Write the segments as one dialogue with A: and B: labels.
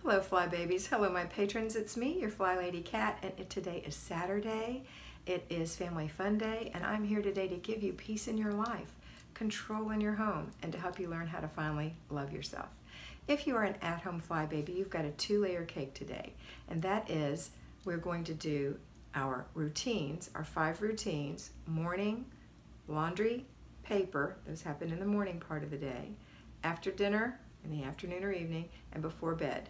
A: Hello Fly Babies, hello my patrons, it's me, your Flylady Kat, and today is Saturday. It is Family Fun Day, and I'm here today to give you peace in your life, control in your home, and to help you learn how to finally love yourself. If you are an at-home Fly Baby, you've got a 2-layer cake today, and that is, we're going to do our routines, our 5 routines: morning, laundry, paper, those happen in the morning part of the day, after dinner, in the afternoon or evening, and before bed,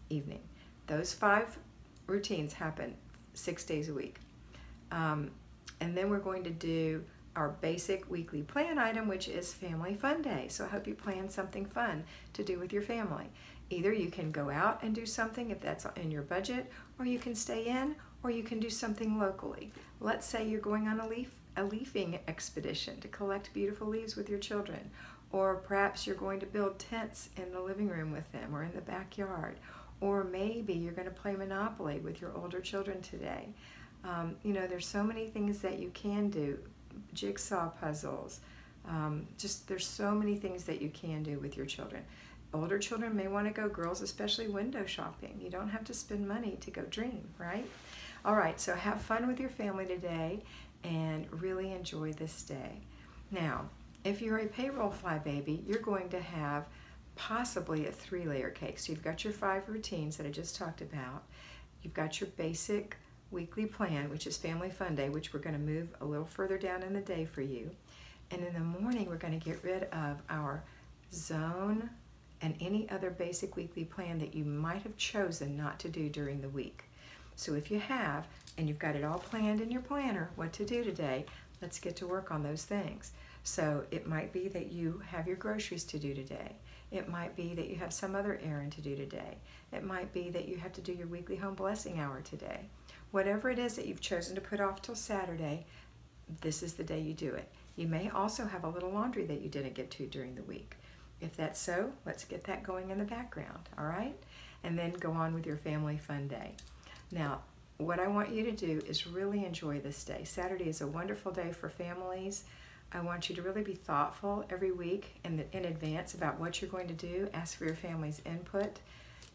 A: evening. Those 5 routines happen 6 days a week. And then we're going to do our basic weekly plan item, which is Family Fun Day. So I hope you plan something fun to do with your family. Either you can go out and do something if that's in your budget, or you can stay in, or you can do something locally. Let's say you're going on a leafing expedition to collect beautiful leaves with your children, or perhaps you're going to build tents in the living room with them or in the backyard, or maybe you're going to play Monopoly with your older children today. You know, there's so many things that you can do, jigsaw puzzles, there's so many things that you can do with your children. Older children may want to go, girls especially, window shopping. You don't have to spend money to go dream, right? All right, so have fun with your family today and really enjoy this day. Now, if you're a payroll Fly Baby, you're going to have possibly a 3-layer cake. So you've got your 5 routines that I just talked about. You've got your basic weekly plan, which is Family Fun Day, which we're going to move a little further down in the day for you. And in the morning, we're going to get rid of our zone and any other basic weekly plan that you might have chosen not to do during the week. So if you have, and you've got it all planned in your planner, what to do today, let's get to work on those things. So it might be that you have your groceries to do today. It might be that you have some other errand to do today. It might be that you have to do your weekly home blessing hour today. Whatever it is that you've chosen to put off till Saturday, this is the day you do it. You may also have a little laundry that you didn't get to during the week. If that's so, let's get that going in the background, all right? And then go on with your Family Fun Day. Now, what I want you to do is really enjoy this day. Saturday is a wonderful day for families. I want you to really be thoughtful every week in advance about what you're going to do. Ask for your family's input.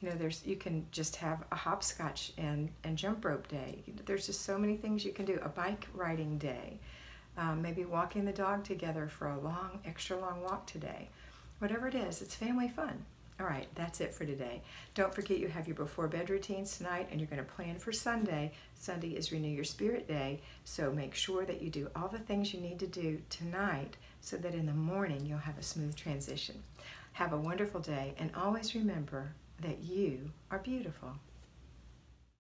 A: You know, you can just have a hopscotch and jump rope day. There's just so many things you can do. A bike riding day. Maybe walking the dog together for a extra long walk today. Whatever it is, it's family fun. All right, that's it for today. Don't forget you have your before bed routines tonight, and you're going to plan for Sunday. Sunday is Renew Your Spirit Day, so make sure that you do all the things you need to do tonight so that in the morning you'll have a smooth transition. Have a wonderful day, and always remember that you are beautiful.